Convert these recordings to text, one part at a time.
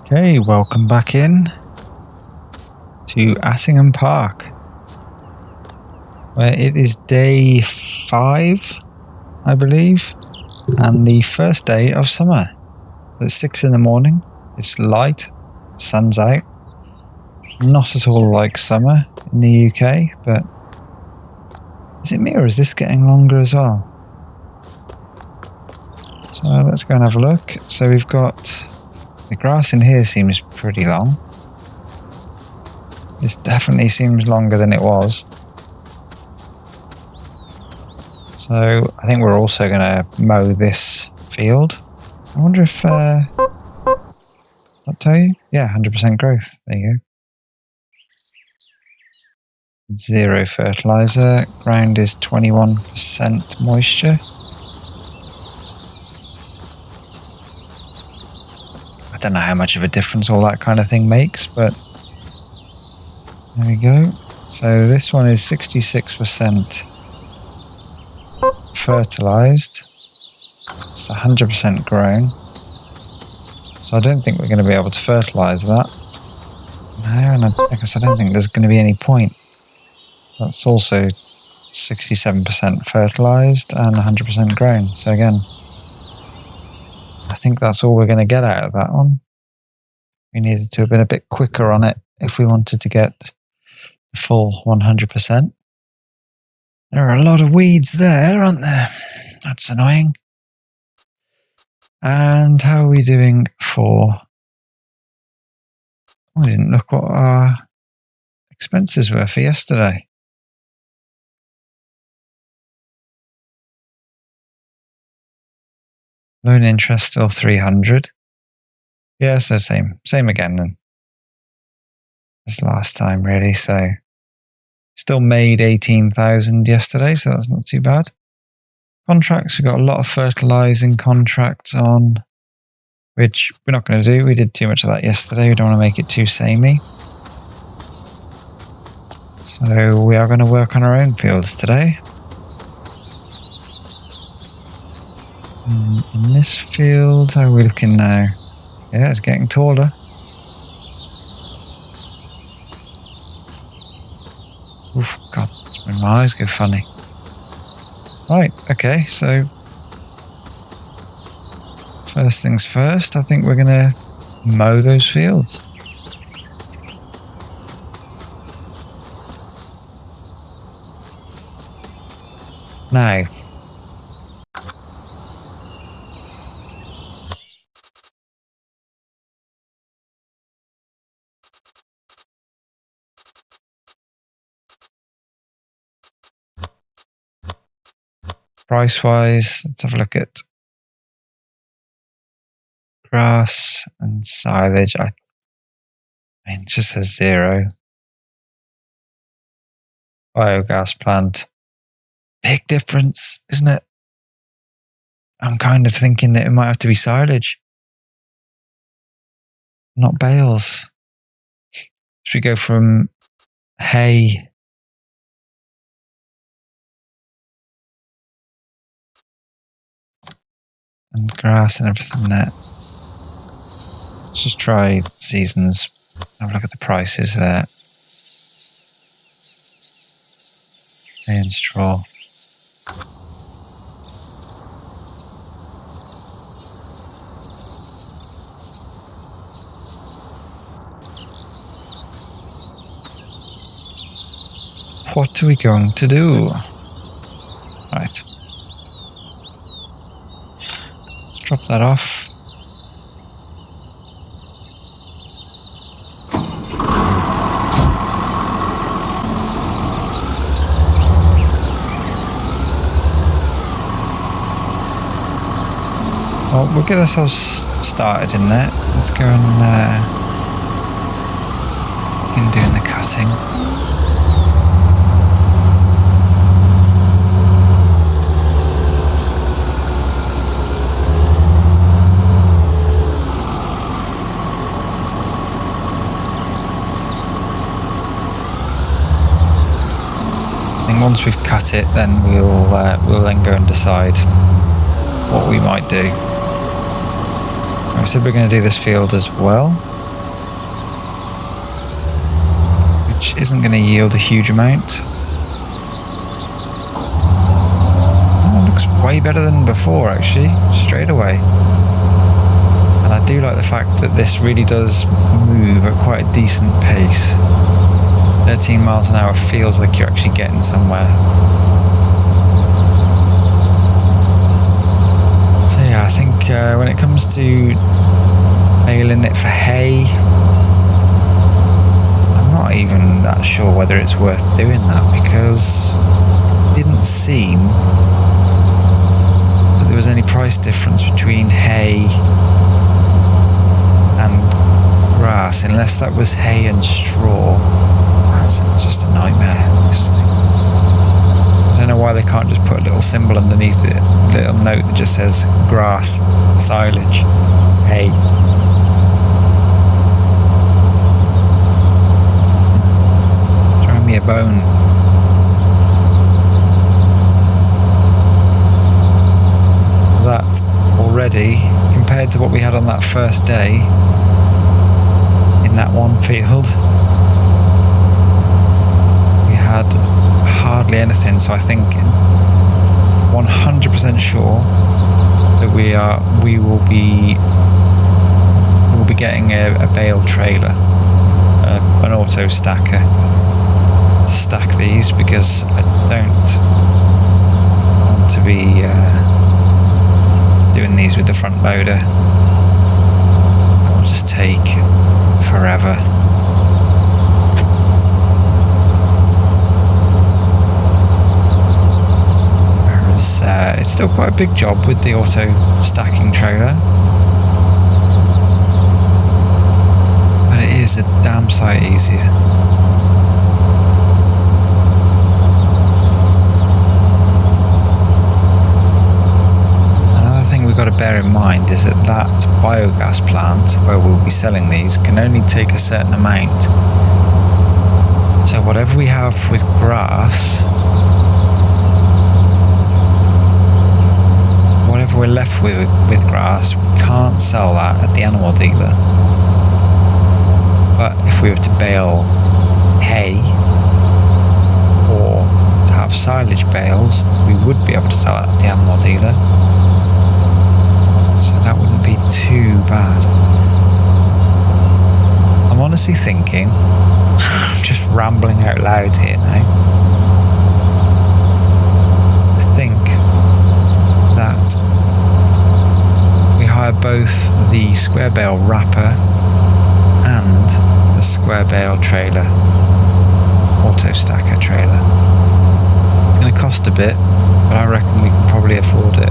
Okay, welcome back in to Attingham Park, where it is day 5, I believe, and the first day of summer. It's 6 in the morning, it's light, sun's out. Not at all like summer in the UK, but is it me or is this getting longer as well? So let's go and have a look. So we've got the grass in here seems pretty long. This definitely seems longer than it was. So I think we're also going to mow this field. I wonder if that tell you? Yeah, 100% growth. There you go. 0 fertilizer. Ground is 21% moisture. I don't know how much of a difference all that kind of thing makes, but there we go. So this one is 66% fertilized. It's 100% grown. So I don't think we're going to be able to fertilize that. No, and I guess I don't think there's going to be any point. So that's also 67% fertilized and 100% grown. So again, I think that's all we're going to get out of that one. We needed to have been a bit quicker on it if we wanted to get the full 100%. There are a lot of weeds there, aren't there? That's annoying. And how are we doing for... I didn't look what our expenses were for yesterday. Loan interest still 300. Yeah, so same again then. As last time really, so still made 18,000 yesterday, so that's not too bad. Contracts, we've got a lot of fertilizing contracts on, which we're not going to do. We did too much of that yesterday. We don't want to make it too samey. So we are going to work on our own fields today. In this field, how are we looking now? Yeah, it's getting taller. Oof, God, my eyes go funny. Right, okay, so first things first, I think we're going to mow those fields. Now, price-wise, let's have a look at grass and silage. I mean, it just says 0. Biogas plant. Big difference, isn't it? I'm kind of thinking that it might have to be silage, not bales. Should we go from hay and grass and everything there? Let's just try seasons. Have a look at the prices there. Hay and straw. What are we going to do? Right. Let's drop that off. Well, we'll get ourselves started in there. Let's go and begin doing the cutting. Once we've cut it, then we'll then go and decide what we might do. I said we're going to do this field as well. which isn't going to yield a huge amount. Oh, it looks way better than before, actually, straight away. And I do like the fact that this really does move at quite a decent pace. 13 miles an hour feels like you're actually getting somewhere. So yeah, I think when it comes to baling it for hay, I'm not even that sure whether it's worth doing that, because it didn't seem that there was any price difference between hay and grass, unless that was hay and straw. That's just a nightmare, this thing. I don't know why they can't just put a little symbol underneath it, a little note that just says grass, silage, hay. Throw me a bone. That already, compared to what we had on that first day in that one field, we had hardly anything. So I think 100% sure that we will be getting a bale trailer, an auto stacker to stack these, because I don't want to be doing these with the front loader. It will just take forever. Whereas it's still quite a big job with the auto stacking trailer, but it is a damn sight easier. We've got to bear in mind is that biogas plant where we'll be selling these can only take a certain amount. So whatever we have with grass, whatever we're left with grass, we can't sell that at the animal dealer. But if we were to bale hay or to have silage bales, we would be able to sell it at the animal dealer. So that wouldn't be too bad. I'm honestly thinking, I'm just rambling out loud here now. I think that we hire both the square bale wrapper and the square bale trailer, auto stacker trailer. It's going to cost a bit, but I reckon we can probably afford it.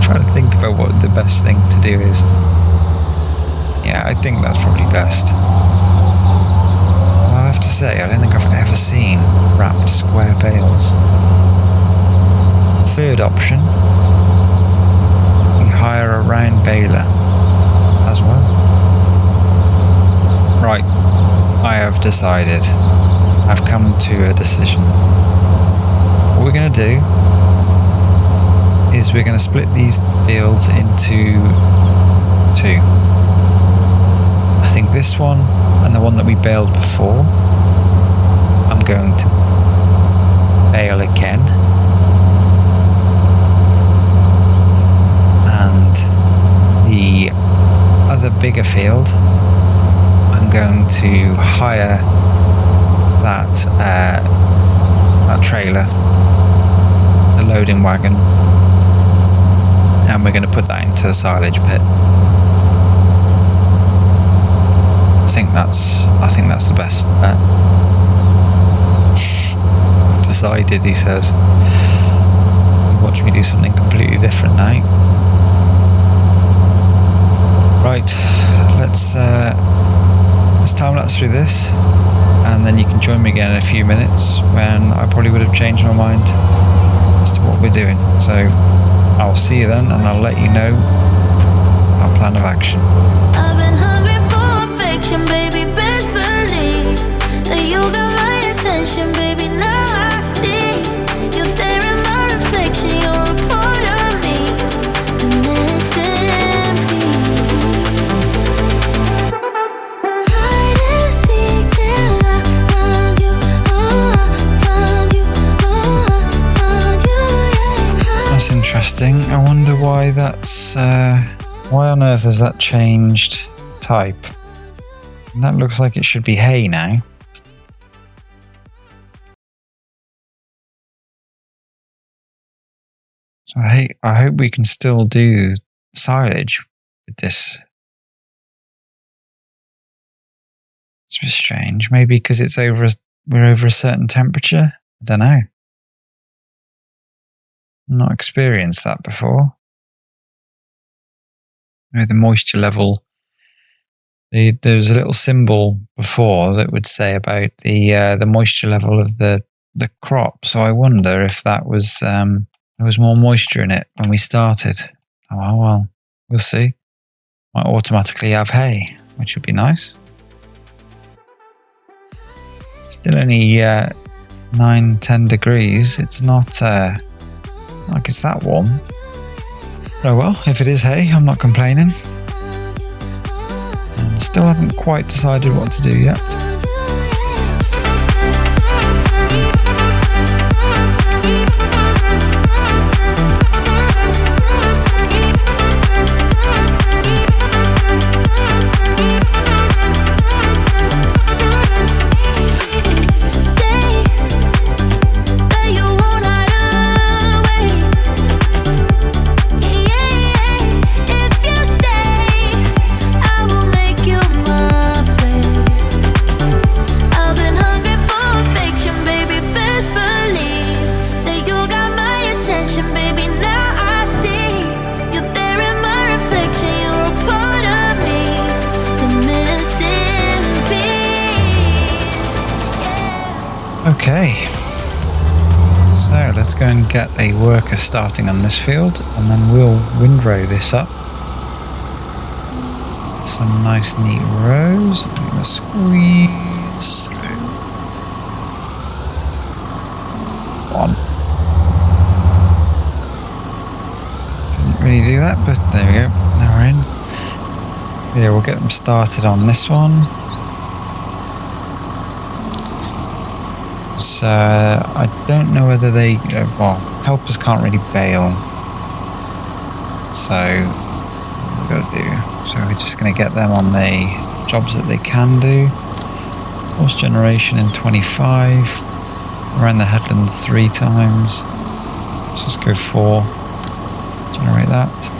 Trying to think about what the best thing to do is. Yeah, I think that's probably best. Well, I have to say, I don't think I've ever seen wrapped square bales. Third option, you hire a round baler as well. Right, I have decided. I've come to a decision. What we're going to do is we're going to split these fields into two. I think this one and the one that we baled before, I'm going to bale again. And the other bigger field, I'm going to hire that trailer, the loading wagon, and we're going to put that into the silage pit. I think that's the best bet. Decided, he says. Watch me do something completely different now. Right, let's time lapse through this, and then you can join me again in a few minutes when I probably would have changed my mind as to what we're doing. So I'll see you then, and I'll let you know our plan of action. I've been hungry for affection, baby, best believe that you got my attention, baby, now I see you're there in my reflection, you're a part of me, and this interesting. I wonder why that's... why on earth has that changed type? And that looks like it should be hay now. So I hope we can still do silage with this. It's a bit strange. Maybe because it's we're over a certain temperature? I don't know. Not experienced that before. Maybe the moisture level. There was a little symbol before that would say about the moisture level of the crop. So I wonder if that was there was more moisture in it when we started. Oh well, we'll see. Might automatically have hay, which would be nice. Still only 9-10 degrees. It's not like it's that warm. Oh well, if it is hay, I'm not complaining. And still haven't quite decided what to do yet. Okay, so let's go and get a worker starting on this field and then we'll windrow this up. Some nice neat rows. I'm going to squeeze through. One. Didn't really do that, but there we go. Now we're in. Yeah, we'll get them started on this one. So I don't know whether they, well, helpers can't really bail. So what we've got to do. So we're just going to get them on the jobs that they can do. Horse generation in 25. Around the headlands 3 times. Let's just go 4. Generate that.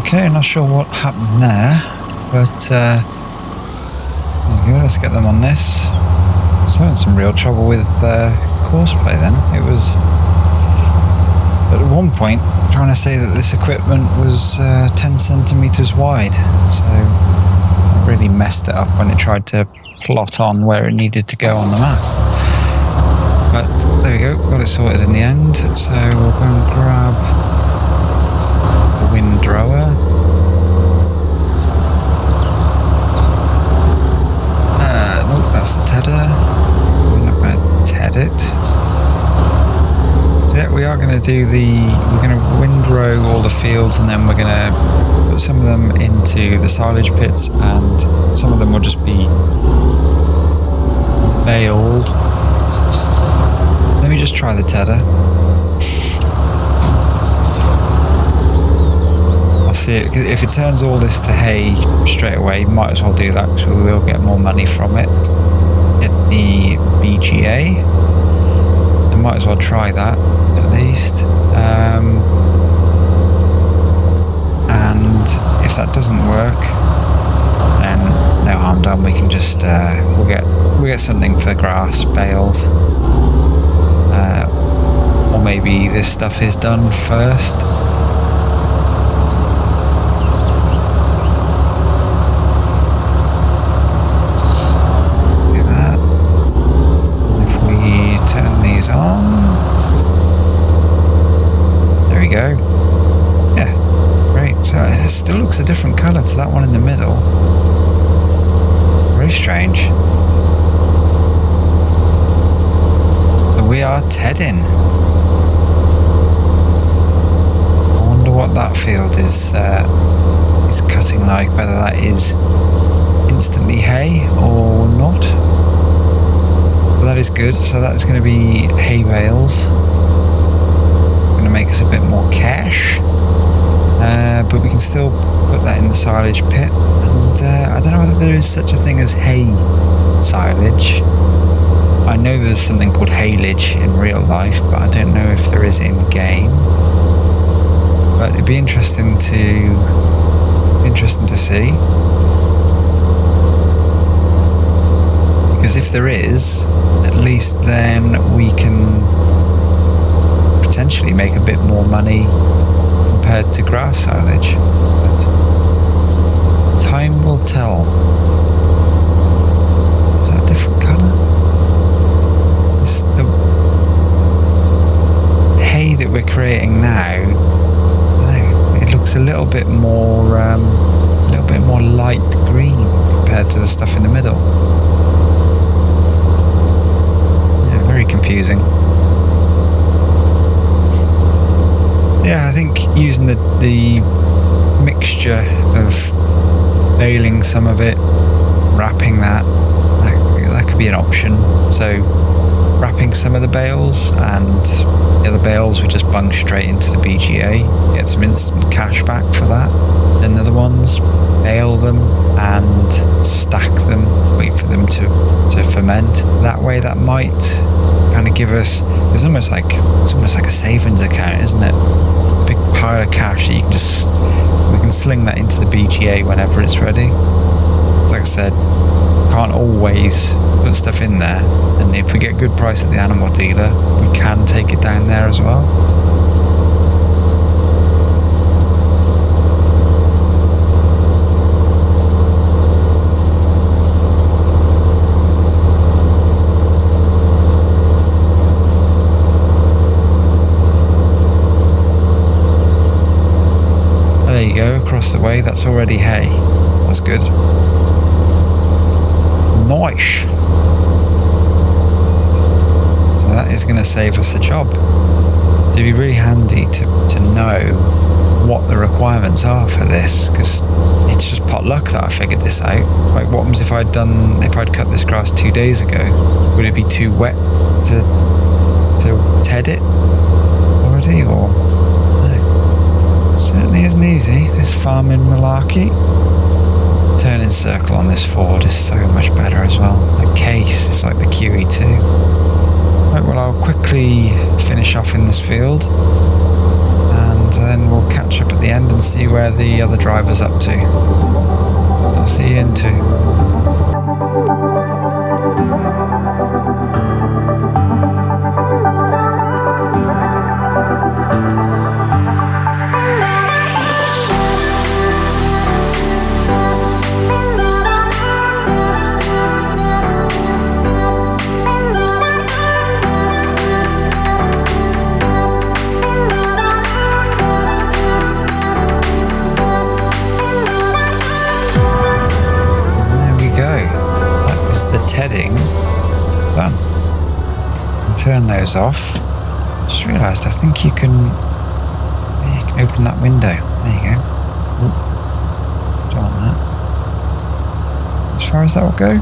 Okay, not sure what happened there, but let's get them on this. I was having some real trouble with courseplay then. It was at one point trying to say that this equipment was 10 centimeters wide, so it really messed it up when it tried to plot on where it needed to go on the map. But there we go, got it sorted in the end. So we'll go and grab the windrower. That's the tedder. We're not going to ted it. So yeah, we are going to do we're going to windrow all the fields and then we're going to put some of them into the silage pits and some of them will just be baled. Let me just try the tedder. I'll see it. If it turns all this to hay straight away, might as well do that because we will get more money from it. Get the BGA. I might as well try that at least. And if that doesn't work, then no harm done. We can just we'll get something for grass bales, or maybe this stuff is done first. On. There we go. Yeah, great. So it still looks a different colour to that one in the middle. Very strange. So we are tedding. I wonder what that field is cutting like, whether that is instantly hay or not. But that is good. So that is going to be hay bales. Going to make us a bit more cash. But we can still put that in the silage pit. And I don't know whether there is such a thing as hay silage. I know there's something called haylage in real life, but I don't know if there is in game. But it'd be interesting to see. Because if there is, at least then we can potentially make a bit more money compared to grass silage. But time will tell. Is that a different colour? The hay that we're creating now, it looks a little bit more light green compared to the stuff in the middle. Yeah, very confusing. Yeah, I think using the mixture of baling some of it, wrapping that could be an option. So wrapping some of the bales, and the other bales we just bung straight into the BGA, get some instant cash back for that. Then other ones, bale them and stack them, wait for them to ferment. That way that might kind of give us, it's almost like a savings account, isn't it? A big pile of cash that we can sling that into the BGA whenever it's ready. Like I said, can't always put stuff in there, and if we get a good price at the animal dealer, we can take it down there as well. There you go, across the way, that's already hay. That's good. Nice. So that is going to save us the job. It'd be really handy to know what the requirements are for this, because it's just pot luck that I figured this out. Like, what happens if I'd cut this grass 2 days ago? Would it be too wet to ted it already, or no? Certainly isn't easy, this farming malarkey. Turning circle on this Ford is so much better as well. The case is like the QE2. Right, well, I'll quickly finish off in this field, and then we'll catch up at the end and see where the other driver's up to. So I'll see you in 2. Tedding done. Turn those off. Just realised I think you can open that window. There you go. Ooh. Don't want that. As far as that will go.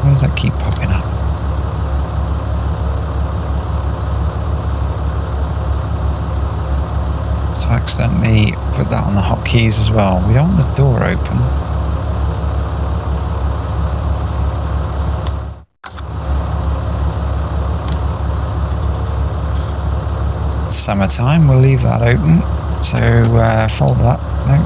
Why does that keep popping up? So I accidentally put that on the hotkeys as well. We don't want the door open. Summertime, we'll leave that open, so fold that. No.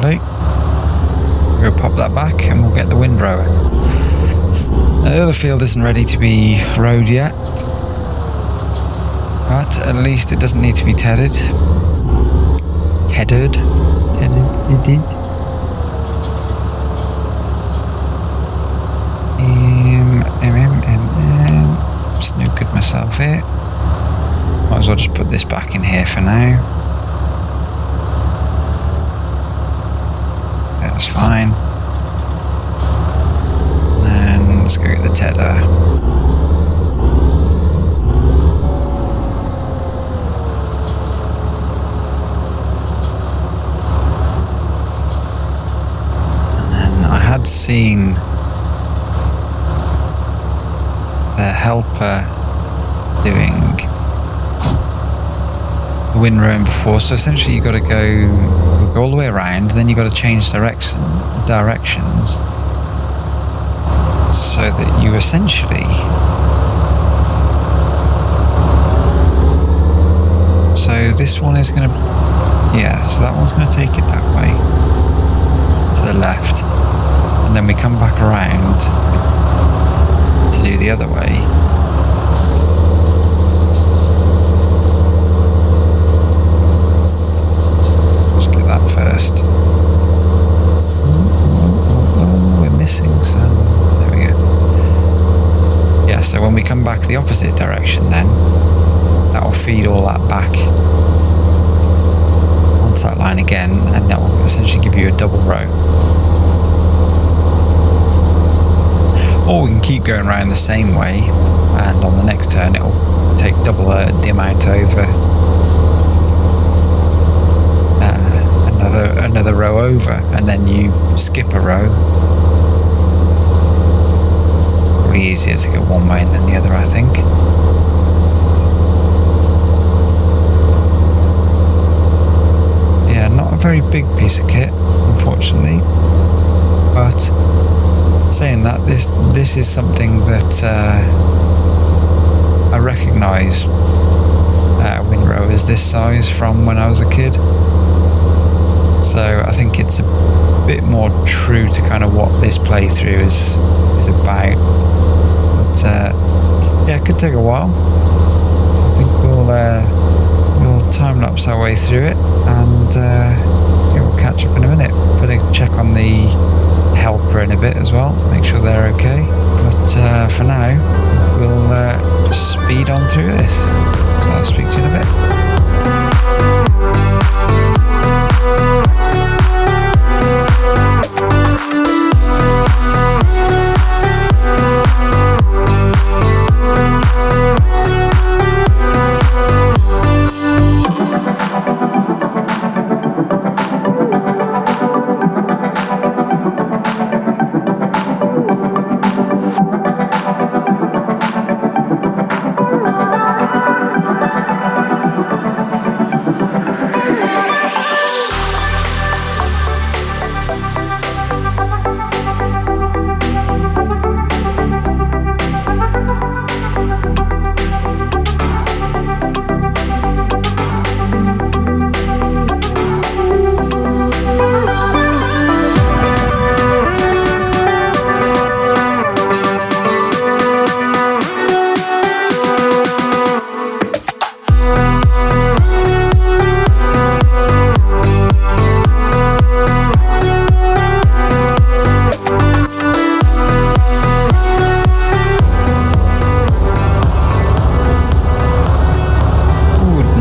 Lovely. We'll pop that back and we'll get the windrower. Now, the other field isn't ready to be rowed yet, but at least it doesn't need to be tedded. Tedded. Snookered myself here. Might as well just put this back in here for now. That's fine. And let's go get the tedder. seen the helper doing the windrowing before. So essentially you've got to go all the way around, then you've got to change directions so that you essentially... So this one is going to... Yeah, so that one's going to take it that way, to the left, and then we come back around to do the other way. Let's get that first. Oh, we're missing some. There we go. Yeah, so when we come back the opposite direction then, that'll feed all that back onto that line again, and that will essentially give you a double row. Or we can keep going around the same way, and on the next turn it'll take double the amount over another row over, and then you skip a row. Probably easier to go one way than the other, I think. Yeah, not a very big piece of kit, unfortunately, but saying that, this is something that I recognise windrowers this size from when I was a kid, so I think it's a bit more true to kind of what this playthrough is about. But yeah, it could take a while, so I think we'll time-lapse our way through it, and yeah, we'll catch up in a minute. Better check on the helper in a bit as well, make sure they're okay. But for now, we'll speed on through this. So I'll speak to you in a bit.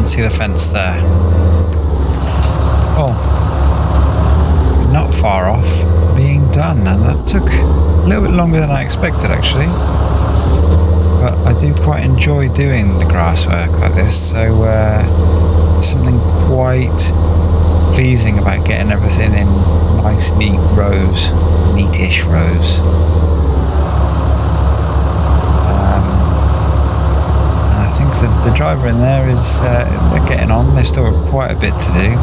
See the fence there. Oh, not far off being done, and that took a little bit longer than I expected actually, but I do quite enjoy doing the grass work like this, so something quite pleasing about getting everything in nice neat rows, neatish rows. I think the driver in there is they're getting on. They've still got quite a bit to do.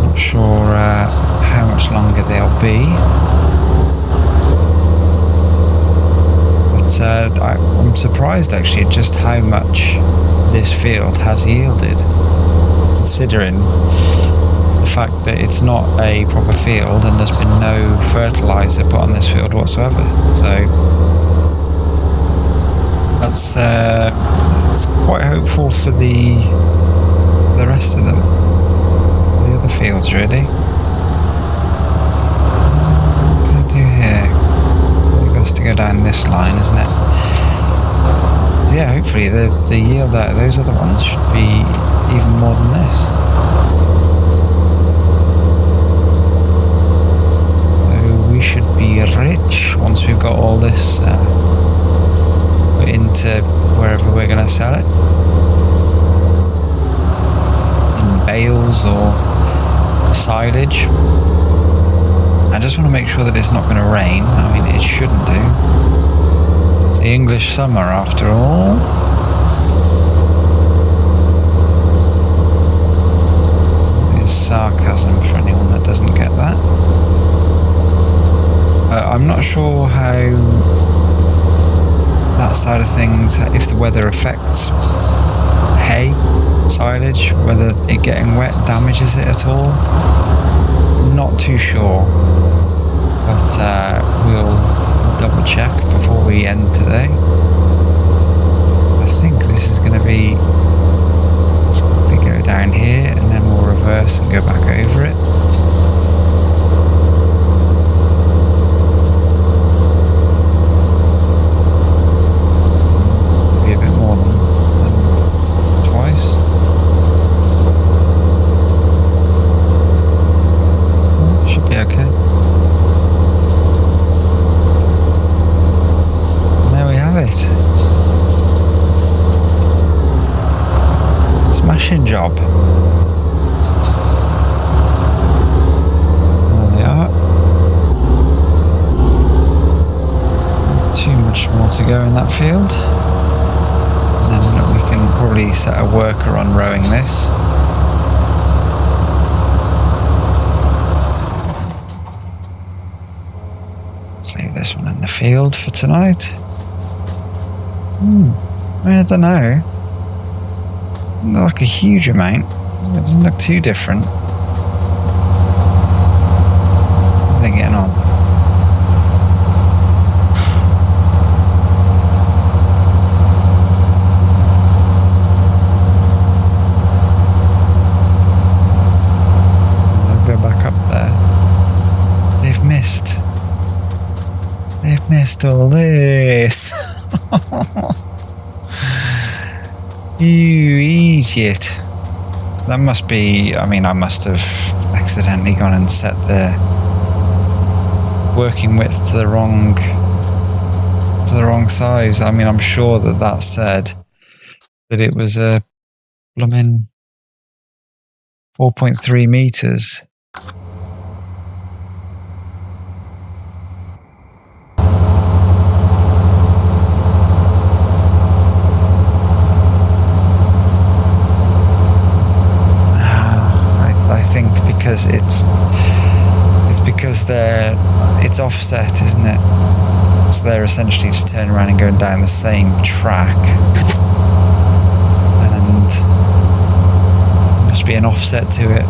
Not sure how much longer they'll be, but I'm surprised actually at just how much this field has yielded, considering the fact that it's not a proper field and there's been no fertilizer put on this field whatsoever. So that's quite hopeful for the rest of them, the other fields really. What can I do here? It goes to go down this line, isn't it? So yeah, hopefully the yield out of those other ones should be even more than this. So we should be rich once we've got all this into wherever we're going to sell it, in bales or silage. I just want to make sure that it's not going to rain. I mean, it shouldn't do. It's the English summer after all. It is sarcasm for anyone that doesn't get that. I'm not sure how that side of things, if the weather affects hay, silage, whether it getting wet damages it at all. Not too sure, but we'll double check before we end today. I think this is going to be, we go down here and then we'll reverse and go back over it. Maybe a bit more than twice. Should be okay. There we have it. Smashing job. There they are. Not too much more to go in that field. And then we can probably set a worker on rowing this. Leave this one in the field for tonight. I mean, I don't know. Doesn't look like a huge amount. It doesn't look too different. How are they getting on? They'll go back up there. They've missed. They've missed all this. You idiot. That must be, I mean, I must have accidentally gone and set the working width to the wrong size. I mean, I'm sure that said that it was a blooming 4.3 meters. I think because it's because it's offset, isn't it? So they're essentially just turning around and going down the same track, and there must be an offset to it.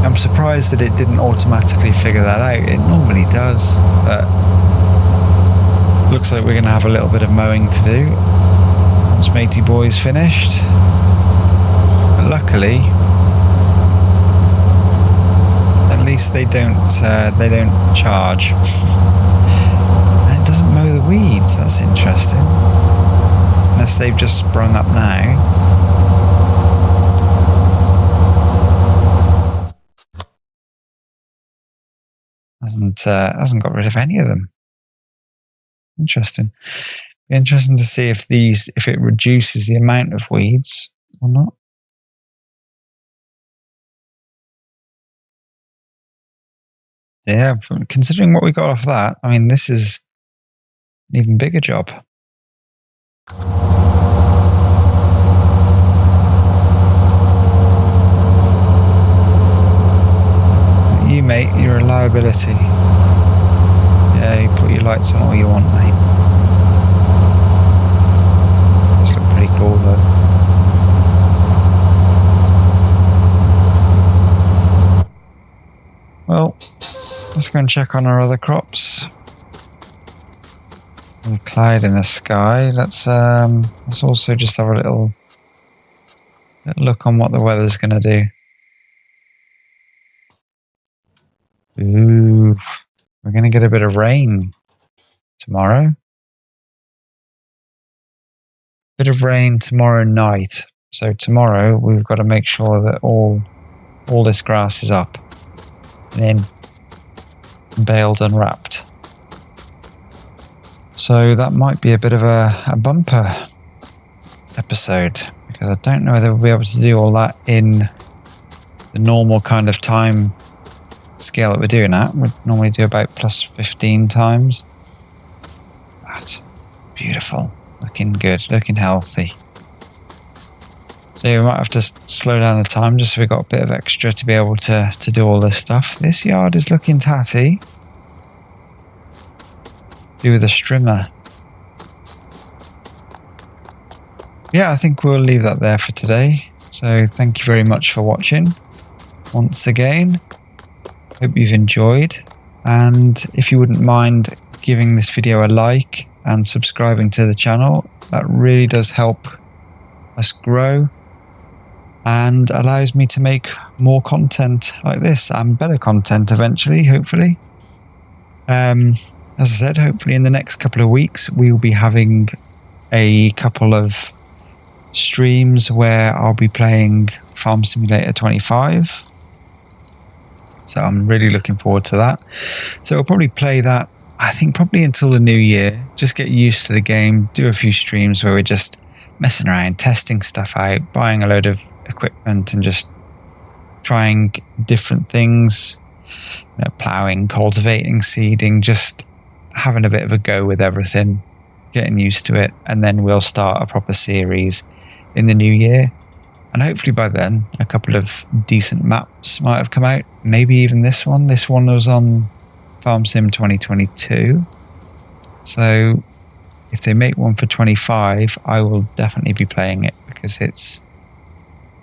I'm surprised that it didn't automatically figure that out. It normally does, but looks like we're going to have a little bit of mowing to do once Matey Boy's finished. But luckily, at least they don't charge. And it doesn't mow the weeds. That's interesting. Unless they've just sprung up now. Hasn't got rid of any of them. Interesting. Be interesting to see if it reduces the amount of weeds or not. Yeah, considering what we got off that, I mean, this is an even bigger job. You, mate, you're a liability. Yeah, you put your lights on all you want, mate. These look pretty cool, though. Well, let's go and check on our other crops. A cloud in the sky. Let's also just have a little look on what the weather's going to do. Ooh, we're going to get a bit of rain tomorrow. Bit of rain tomorrow night. So tomorrow we've got to make sure that all this grass is up and in, baled and wrapped. So that might be a bit of a bumper episode, because I don't know whether we'll be able to do all that in the normal kind of time scale that we're doing at. We'd normally do about plus 15 times. That's beautiful. Looking good, looking healthy. So we might have to slow down the time just so we've got a bit of extra to be able to do all this stuff. This yard is looking tatty. Do with a strimmer. Yeah, I think we'll leave that there for today. So thank you very much for watching. Once again, hope you've enjoyed. And if you wouldn't mind giving this video a like and subscribing to the channel, that really does help us grow and allows me to make more content like this and better content eventually, hopefully. As I said, hopefully in the next couple of weeks we will be having a couple of streams where I'll be playing Farm Simulator 25. So I'm really looking forward to that. So I'll probably play that, I think, probably until the new year. Just get used to the game, do a few streams where we're just messing around, testing stuff out, buying a load of equipment and just trying different things, you know, ploughing, cultivating, seeding, just having a bit of a go with everything, getting used to it, and then we'll start a proper series in the new year. And hopefully by then a couple of decent maps might have come out, maybe even this one. This one was on Farm Sim 2022, so if they make one for 25, I will definitely be playing it because it's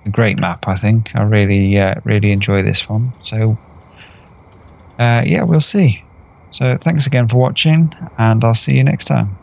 a great map. I think I really enjoy this one. So yeah, we'll see. So thanks again for watching, and I'll see you next time.